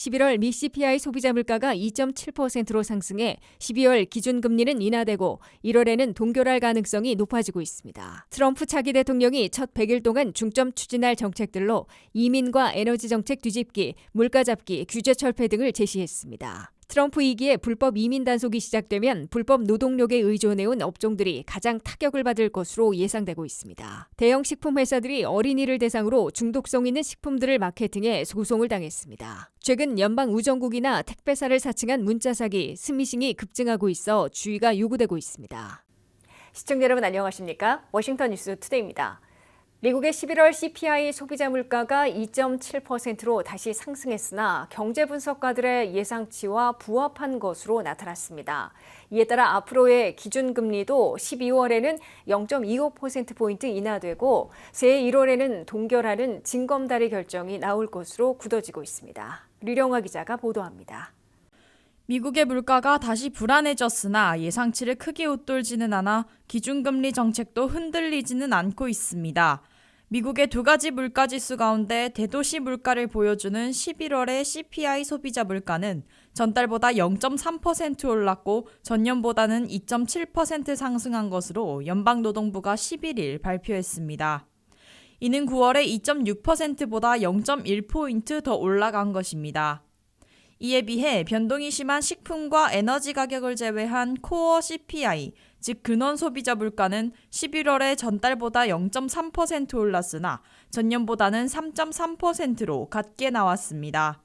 (11월) 미 CPI 소비자 물가가 2.7%로 상승해 12월 기준금리는 인하되고 1월에는 동결할 가능성이 높아지고 있습니다. 트럼프 차기 대통령이 첫 100일 동안 중점 추진할 정책들로 이민과 에너지 정책 뒤집기, 물가 잡기, 규제 철폐 등을 제시했습니다. 트럼프 2기에 불법 이민 단속이 시작되면 불법 노동력에 의존해온 업종들이 가장 타격을 받을 것으로 예상되고 있습니다. 대형 식품 회사들이 어린이를 대상으로 중독성 있는 식품들을 마케팅해 소송을 당했습니다. 최근 연방우정국이나 택배사를 사칭한 문자 사기, 스미싱이 급증하고 있어 주의가 요구되고 있습니다. 시청자 여러분 안녕하십니까? 워싱턴 뉴스 투데이입니다. 미국의 11월 CPI 소비자 물가가 2.7%로 다시 상승했으나 경제 분석가들의 예상치와 부합한 것으로 나타났습니다. 이에 따라 앞으로의 기준금리도 12월에는 0.25%포인트 인하되고 새해 1월에는 동결하는 징검다리 결정이 나올 것으로 굳어지고 있습니다. 류령화 기자가 보도합니다. 미국의 물가가 다시 불안해졌으나 예상치를 크게 웃돌지는 않아 기준금리 정책도 흔들리지는 않고 있습니다. 미국의 두 가지 물가지수 가운데 대도시 물가를 보여주는 11월의 CPI 소비자 물가는 전달보다 0.3% 올랐고 전년보다는 2.7% 상승한 것으로 연방노동부가 11일 발표했습니다. 이는 9월에 2.6%보다 0.1포인트 더 올라간 것입니다. 이에 비해 변동이 심한 식품과 에너지 가격을 제외한 코어 CPI, 즉 근원 소비자 물가는 11월에 전달보다 0.3% 올랐으나 전년보다는 3.3%로 같게 나왔습니다.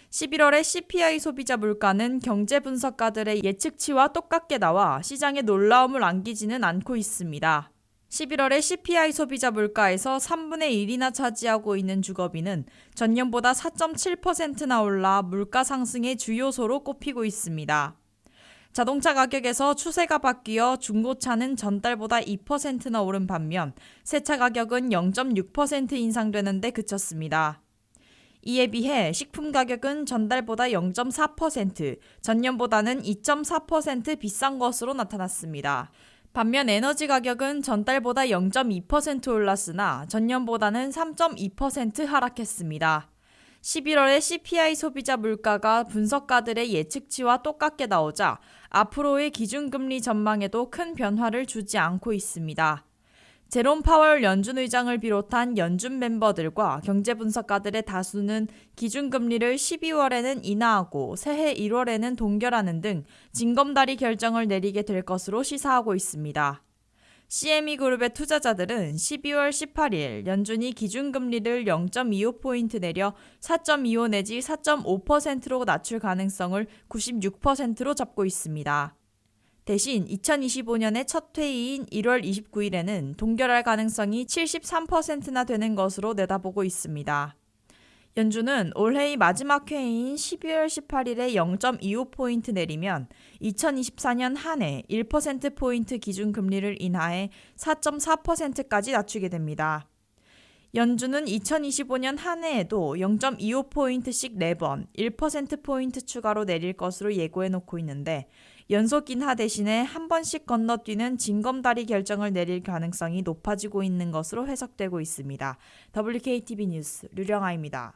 11월의 CPI 소비자 물가는 경제 분석가들의 예측치와 똑같게 나와 시장에 놀라움을 안기지는 않고 있습니다. 11월의 CPI 소비자 물가에서 3분의 1이나 차지하고 있는 주거비는 전년보다 4.7%나 올라 물가 상승의 주요소로 꼽히고 있습니다. 자동차 가격에서 추세가 바뀌어 중고차는 전달보다 2%나 오른 반면 새차 가격은 0.6% 인상되는 데 그쳤습니다. 이에 비해 식품 가격은 전달보다 0.4%, 전년보다는 2.4% 비싼 것으로 나타났습니다. 반면 에너지 가격은 전달보다 0.2% 올랐으나 전년보다는 3.2% 하락했습니다. 11월의 CPI 소비자 물가가 분석가들의 예측치와 똑같게 나오자 앞으로의 기준금리 전망에도 큰 변화를 주지 않고 있습니다. 제롬 파월 연준 의장을 비롯한 연준 멤버들과 경제 분석가들의 다수는 기준금리를 12월에는 인하하고 새해 1월에는 동결하는 등 징검다리 결정을 내리게 될 것으로 시사하고 있습니다. CME 그룹의 투자자들은 12월 18일 연준이 기준금리를 0.25포인트 내려 4.25 내지 4.5%로 낮출 가능성을 96%로 잡고 있습니다. 대신 2025년의 첫 회의인 1월 29일에는 동결할 가능성이 73%나 되는 것으로 내다보고 있습니다. 연준은 올해의 마지막 회의인 12월 18일에 0.25포인트 내리면 2024년 한 해 1%포인트 기준금리를 인하해 4.4%까지 낮추게 됩니다. 연준은 2025년 한 해에도 0.25포인트씩 4번 1%포인트 추가로 내릴 것으로 예고해놓고 있는데 연속 인하 대신에 한 번씩 건너뛰는 징검다리 결정을 내릴 가능성이 높아지고 있는 것으로 해석되고 있습니다. WKTV 뉴스 류령아입니다.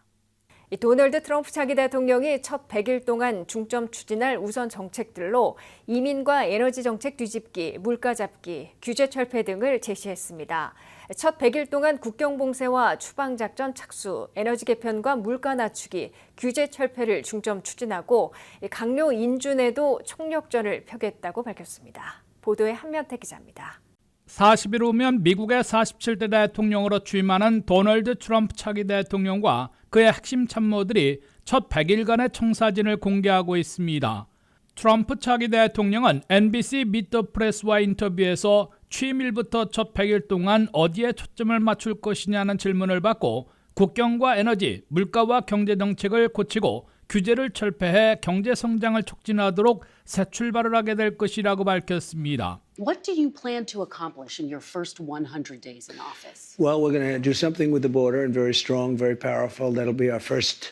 도널드 트럼프 차기 대통령이 첫 100일 동안 중점 추진할 우선 정책들로 이민과 에너지 정책 뒤집기, 물가 잡기, 규제 철폐 등을 제시했습니다. 첫 100일 동안 국경 봉쇄와 추방작전 착수, 에너지 개편과 물가 낮추기, 규제 철폐를 중점 추진하고 강료 인준에도 총력전을 펴겠다고 밝혔습니다. 보도에 한면태 기자입니다. 40일 후면 미국의 47대 대통령으로 취임하는 도널드 트럼프 차기 대통령과 그의 핵심 참모들이 첫 100일간의 청사진을 공개하고 있습니다. 트럼프 차기 대통령은 NBC 미트 더 프레스와 인터뷰에서 취임일부터 첫 100일 동안 어디에 초점을 맞출 것이냐는 질문을 받고 국경과 에너지, 물가와 경제 정책을 고치고 규제를 철폐해 경제 성장을 촉진하도록 새 출발을 하게 될 것이라고 밝혔습니다. What do you plan to accomplish in your first 100 days in office? Well, we're going to do something with the border and very strong, very powerful. That'll be our first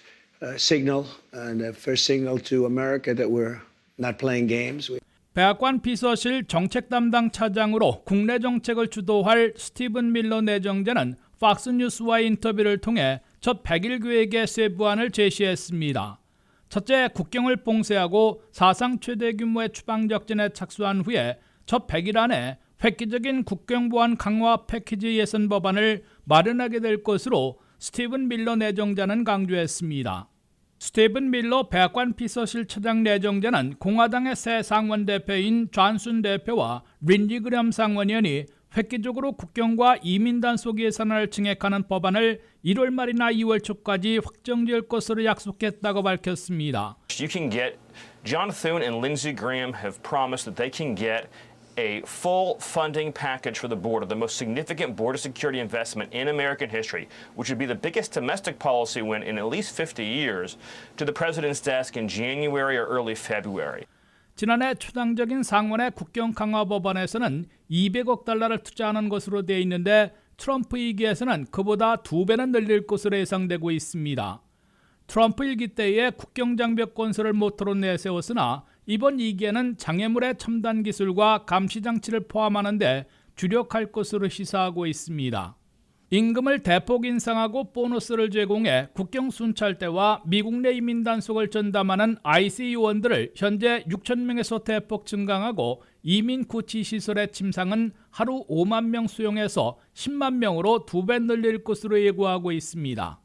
signal and a first signal to America that we're not playing games. 백악관 비서실 정책 담당 차장으로 국내 정책을 주도할 스티븐 밀러 내정자는 팍스뉴스와의 인터뷰를 통해 첫 100일 계획의 세부안을 제시했습니다. 첫째, 국경을 봉쇄하고 사상 최대 규모의 추방작전에 착수한 후에 첫 100일 안에 획기적인 국경보안 강화 패키지 예산 법안을 마련하게 될 것으로 스티븐 밀러 내정자는 강조했습니다. 스티븐 밀러 백악관 비서실 차장 내정자는 공화당의 새 상원 대표인 존슨 대표와 린지 그램 상원의원이 획기적으로 국경과 이민 단속 예산을 증액하는 법안을 1월 말이나 2월 초까지 확정지을 것으로 약속했다고 밝혔습니다. You can get John Thune and Lindsey Graham have promised that they can get a full funding package for the border, the most significant border security investment in American history, which would be the biggest domestic policy win in at least 50 years, to the president's desk in January or early February. 지난해 초당적인 상원의 국경 강화 법안에서는 200억 달러를 투자하는 것으로 되어 있는데 트럼프 2기에서는 그보다 2배는 늘릴 것으로 예상되고 있습니다. 트럼프 1기 때에 국경 장벽 건설을 모토로 내세웠으나 이번 2기에는 장애물의 첨단 기술과 감시 장치를 포함하는 데 주력할 것으로 시사하고 있습니다. 임금을 대폭 인상하고 보너스를 제공해 국경 순찰대와 미국 내 이민 단속을 전담하는 IC 요원들을 현재 6천 명에서 대폭 증강하고 이민 구치 시설의 침상은 하루 5만 명 수용해서 10만 명으로 2배 늘릴 것으로 예고하고 있습니다.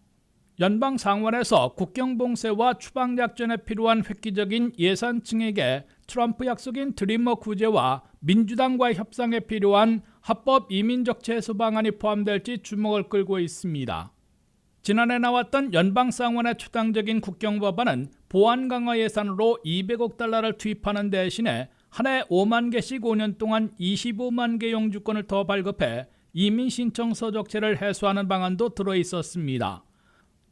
연방 상원에서 국경 봉쇄와 추방 작전에 필요한 획기적인 예산 증액에 트럼프 약속인 드리머 구제와 민주당과의 협상에 필요한 합법 이민적 제소 방안이 포함될지 주목을 끌고 있습니다. 지난해 나왔던 연방 상원의 초당적인 국경 법안은 보안 강화 예산으로 200억 달러를 투입하는 대신에 한 해 5만 개씩 5년 동안 25만 개 영주권을 더 발급해 이민 신청 서적체를 해소하는 방안도 들어 있었습니다.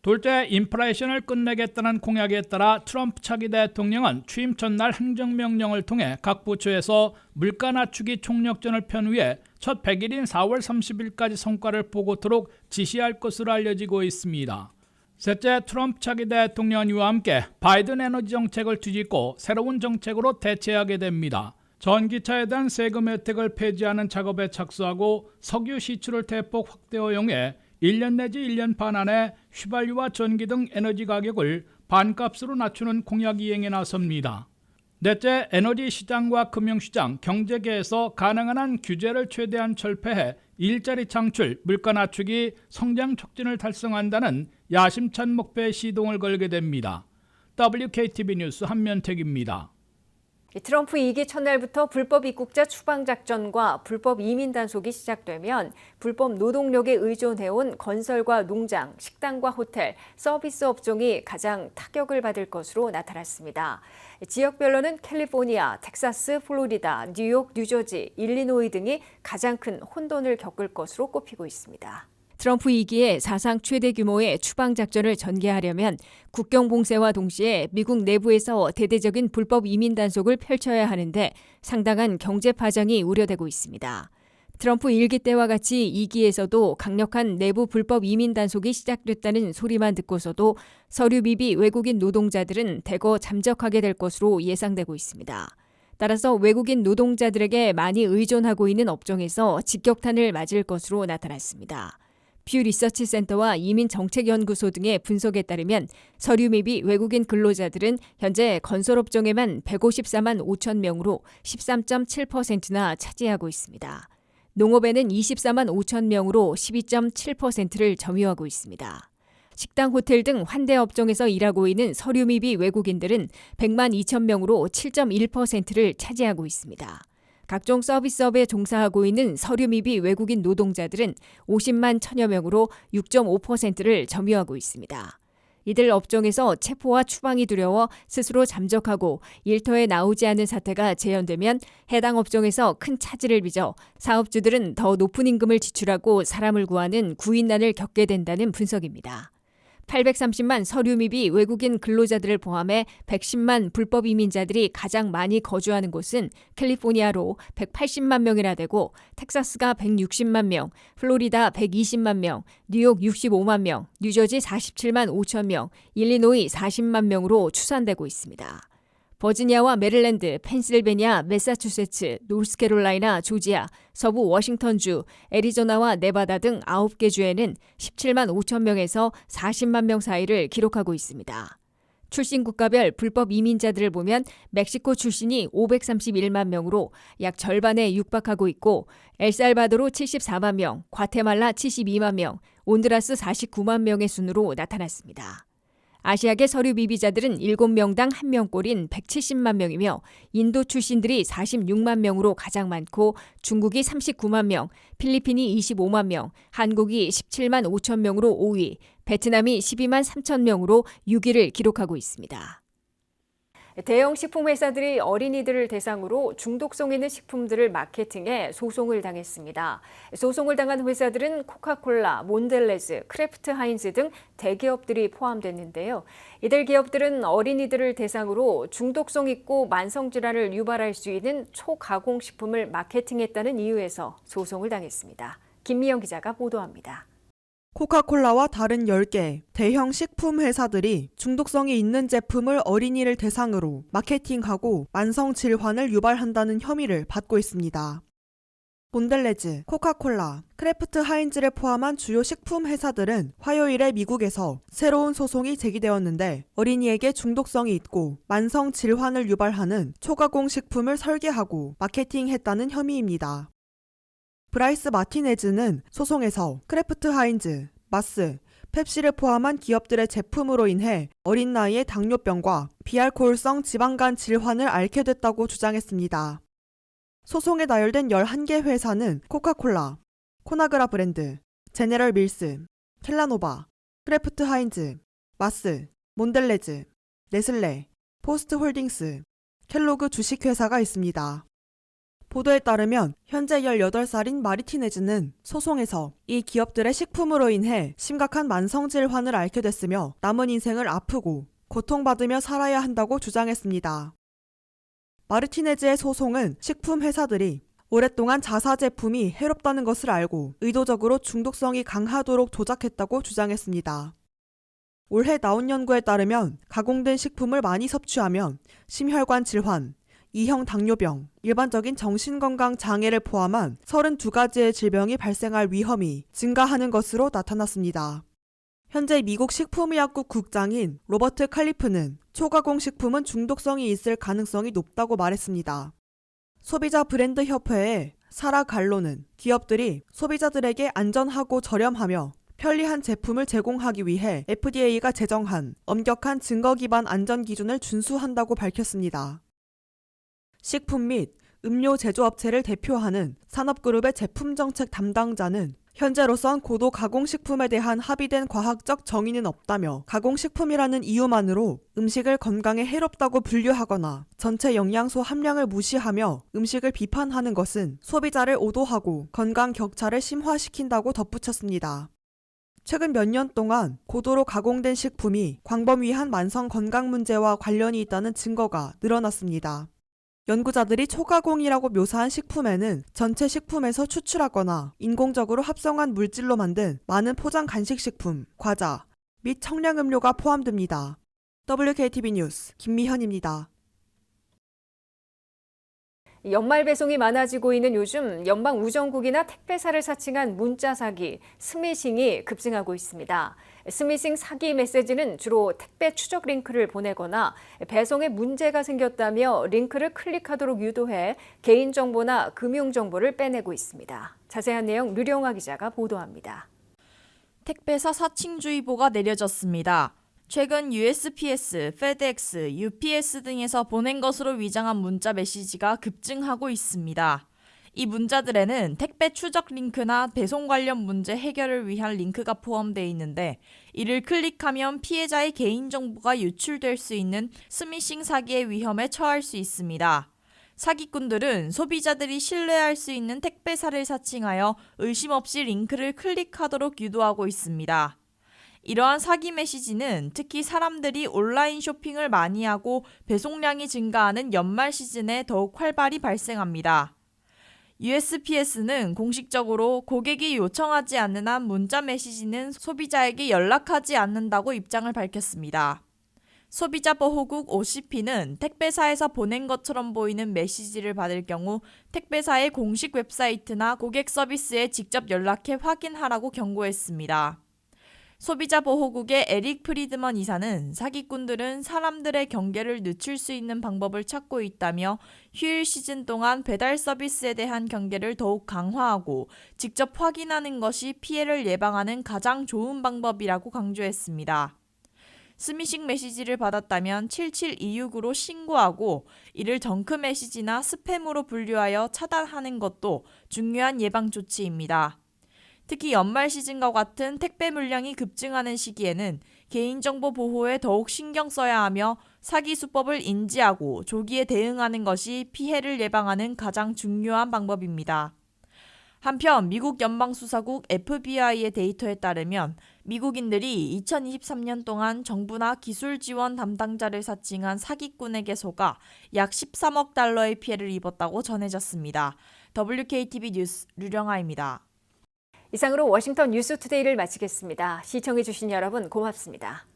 둘째, 인플레이션을 끝내겠다는 공약에 따라 트럼프 차기 대통령은 취임 첫날 행정명령을 통해 각 부처에서 물가 낮추기 총력전을 편 후에 첫 100일인 4월 30일까지 성과를 보고토록 지시할 것으로 알려지고 있습니다. 셋째, 트럼프 차기 대통령과 함께 바이든 에너지 정책을 뒤집고 새로운 정책으로 대체하게 됩니다. 전기차에 대한 세금 혜택을 폐지하는 작업에 착수하고 석유 시출을 대폭 확대 허용해 1년 내지 1년 반 안에 휘발유와 전기 등 에너지 가격을 반값으로 낮추는 공약 이행에 나섭니다. 넷째, 에너지 시장과 금융시장, 경제계에서 가능한 한 규제를 최대한 철폐해 일자리 창출, 물가 낮추기, 성장 촉진을 달성한다는 야심찬 목표에 시동을 걸게 됩니다. WKTV 뉴스 한면택입니다. 트럼프 2기 첫날부터 불법 입국자 추방 작전과 불법 이민 단속이 시작되면 불법 노동력에 의존해온 건설과 농장, 식당과 호텔, 서비스 업종이 가장 타격을 받을 것으로 나타났습니다. 지역별로는 캘리포니아, 텍사스, 플로리다, 뉴욕, 뉴저지, 일리노이 등이 가장 큰 혼돈을 겪을 것으로 꼽히고 있습니다. 트럼프 2기의 사상 최대 규모의 추방 작전을 전개하려면 국경 봉쇄와 동시에 미국 내부에서 대대적인 불법 이민 단속을 펼쳐야 하는데 상당한 경제 파장이 우려되고 있습니다. 트럼프 1기 때와 같이 2기에서도 강력한 내부 불법 이민 단속이 시작됐다는 소리만 듣고서도 서류 미비 외국인 노동자들은 대거 잠적하게 될 것으로 예상되고 있습니다. 따라서 외국인 노동자들에게 많이 의존하고 있는 업종에서 직격탄을 맞을 것으로 나타났습니다. 퓨 리서치 센터와 이민정책연구소 등의 분석에 따르면 서류 미비 외국인 근로자들은 현재 건설업종에만 154만 5천 명으로 13.7%나 차지하고 있습니다. 농업에는 24만 5천 명으로 12.7%를 점유하고 있습니다. 식당, 호텔 등 환대 업종에서 일하고 있는 서류 미비 외국인들은 100만 2천 명으로 7.1%를 차지하고 있습니다. 각종 서비스업에 종사하고 있는 서류 미비 외국인 노동자들은 50만 천여 명으로 6.5%를 점유하고 있습니다. 이들 업종에서 체포와 추방이 두려워 스스로 잠적하고 일터에 나오지 않는 사태가 재현되면 해당 업종에서 큰 차질을 빚어 사업주들은 더 높은 임금을 지출하고 사람을 구하는 구인난을 겪게 된다는 분석입니다. 830만 서류 미비 외국인 근로자들을 포함해 110만 불법 이민자들이 가장 많이 거주하는 곳은 캘리포니아로 180만 명이나 되고 텍사스가 160만 명, 플로리다 120만 명, 뉴욕 65만 명, 뉴저지 47만 5천 명, 일리노이 40만 명으로 추산되고 있습니다. 버지니아와 메릴랜드, 펜실베니아, 매사추세츠, 노스캐롤라이나, 조지아, 서부 워싱턴주, 애리조나와 네바다 등 9개 주에는 17만 5천 명에서 40만 명 사이를 기록하고 있습니다. 출신 국가별 불법 이민자들을 보면 멕시코 출신이 531만 명으로 약 절반에 육박하고 있고 엘살바도르 74만 명, 과테말라 72만 명, 온두라스 49만 명의 순으로 나타났습니다. 아시아계 서류 미비자들은 7명당 1명꼴인 170만 명이며 인도 출신들이 46만 명으로 가장 많고 중국이 39만 명, 필리핀이 25만 명, 한국이 17만 5천 명으로 5위, 베트남이 12만 3천 명으로 6위를 기록하고 있습니다. 대형 식품 회사들이 어린이들을 대상으로 중독성 있는 식품들을 마케팅해 소송을 당했습니다. 소송을 당한 회사들은 코카콜라, 몬델레즈, 크래프트 하인즈 등 대기업들이 포함됐는데요. 이들 기업들은 어린이들을 대상으로 중독성 있고 만성 질환을 유발할 수 있는 초가공 식품을 마케팅했다는 이유에서 소송을 당했습니다. 김미영 기자가 보도합니다. 코카콜라와 다른 10개 대형 식품 회사들이 중독성이 있는 제품을 어린이를 대상으로 마케팅하고 만성 질환을 유발한다는 혐의를 받고 있습니다. 몬델레즈, 코카콜라, 크래프트 하인즈를 포함한 주요 식품 회사들은 화요일에 미국에서 새로운 소송이 제기되었는데 어린이에게 중독성이 있고 만성 질환을 유발하는 초가공 식품을 설계하고 마케팅했다는 혐의입니다. 브라이스 마티네즈는 소송에서 크래프트 하인즈, 마스, 펩시를 포함한 기업들의 제품으로 인해 어린 나이에 당뇨병과 비알코올성 지방간 질환을 앓게 됐다고 주장했습니다. 소송에 나열된 11개 회사는 코카콜라, 코나그라 브랜드, 제네럴 밀스, 켈라노바, 크래프트 하인즈, 마스, 몬델레즈, 네슬레, 포스트 홀딩스, 켈로그 주식회사가 있습니다. 보도에 따르면 현재 18살인 마르티네즈는 소송에서 이 기업들의 식품으로 인해 심각한 만성 질환을 앓게 됐으며 남은 인생을 아프고 고통받으며 살아야 한다고 주장했습니다. 마르티네즈의 소송은 식품 회사들이 오랫동안 자사 제품이 해롭다는 것을 알고 의도적으로 중독성이 강하도록 조작했다고 주장했습니다. 올해 나온 연구에 따르면 가공된 식품을 많이 섭취하면 심혈관 질환, 2형 당뇨병, 일반적인 정신건강 장애를 포함한 32가지의 질병이 발생할 위험이 증가하는 것으로 나타났습니다. 현재 미국 식품의약국 국장인 로버트 칼리프는 초가공 식품은 중독성이 있을 가능성이 높다고 말했습니다. 소비자 브랜드 협회의 사라 갈로는 기업들이 소비자들에게 안전하고 저렴하며 편리한 제품을 제공하기 위해 FDA가 제정한 엄격한 증거 기반 안전 기준을 준수한다고 밝혔습니다. 식품 및 음료 제조업체를 대표하는 산업그룹의 제품정책 담당자는 현재로선 고도 가공식품에 대한 합의된 과학적 정의는 없다며 가공식품이라는 이유만으로 음식을 건강에 해롭다고 분류하거나 전체 영양소 함량을 무시하며 음식을 비판하는 것은 소비자를 오도하고 건강 격차를 심화시킨다고 덧붙였습니다. 최근 몇 년 동안 고도로 가공된 식품이 광범위한 만성 건강 문제와 관련이 있다는 증거가 늘어났습니다. 연구자들이 초가공이라고 묘사한 식품에는 전체 식품에서 추출하거나 인공적으로 합성한 물질로 만든 많은 포장 간식식품, 과자 및 청량음료가 포함됩니다. WKTV 뉴스 김미현입니다. 연말 배송이 많아지고 있는 요즘 연방 우정국이나 택배사를 사칭한 문자 사기, 스미싱이 급증하고 있습니다. 스미싱 사기 메시지는 주로 택배 추적 링크를 보내거나 배송에 문제가 생겼다며 링크를 클릭하도록 유도해 개인정보나 금융정보를 빼내고 있습니다. 자세한 내용 류령화 기자가 보도합니다. 택배사 사칭주의보가 내려졌습니다. 최근 USPS, FedEx, UPS 등에서 보낸 것으로 위장한 문자 메시지가 급증하고 있습니다. 이 문자들에는 택배 추적 링크나 배송 관련 문제 해결을 위한 링크가 포함되어 있는데 이를 클릭하면 피해자의 개인정보가 유출될 수 있는 스미싱 사기의 위험에 처할 수 있습니다. 사기꾼들은 소비자들이 신뢰할 수 있는 택배사를 사칭하여 의심 없이 링크를 클릭하도록 유도하고 있습니다. 이러한 사기 메시지는 특히 사람들이 온라인 쇼핑을 많이 하고 배송량이 증가하는 연말 시즌에 더욱 활발히 발생합니다. USPS는 공식적으로 고객이 요청하지 않는 한 문자 메시지는 소비자에게 연락하지 않는다고 입장을 밝혔습니다. 소비자보호국 OCP는 택배사에서 보낸 것처럼 보이는 메시지를 받을 경우 택배사의 공식 웹사이트나 고객 서비스에 직접 연락해 확인하라고 경고했습니다. 소비자보호국의 에릭 프리드먼 이사는 사기꾼들은 사람들의 경계를 늦출 수 있는 방법을 찾고 있다며 휴일 시즌 동안 배달 서비스에 대한 경계를 더욱 강화하고 직접 확인하는 것이 피해를 예방하는 가장 좋은 방법이라고 강조했습니다. 스미싱 메시지를 받았다면 7726으로 신고하고 이를 정크 메시지나 스팸으로 분류하여 차단하는 것도 중요한 예방 조치입니다. 특히 연말 시즌과 같은 택배 물량이 급증하는 시기에는 개인정보 보호에 더욱 신경 써야 하며 사기 수법을 인지하고 조기에 대응하는 것이 피해를 예방하는 가장 중요한 방법입니다. 한편 미국 연방수사국 FBI의 데이터에 따르면 미국인들이 2023년 동안 정부나 기술 지원 담당자를 사칭한 사기꾼에게 속아 약 13억 달러의 피해를 입었다고 전해졌습니다. WKTV 뉴스 류령아입니다. 이상으로 워싱턴 뉴스투데이를 마치겠습니다. 시청해주신 여러분 고맙습니다.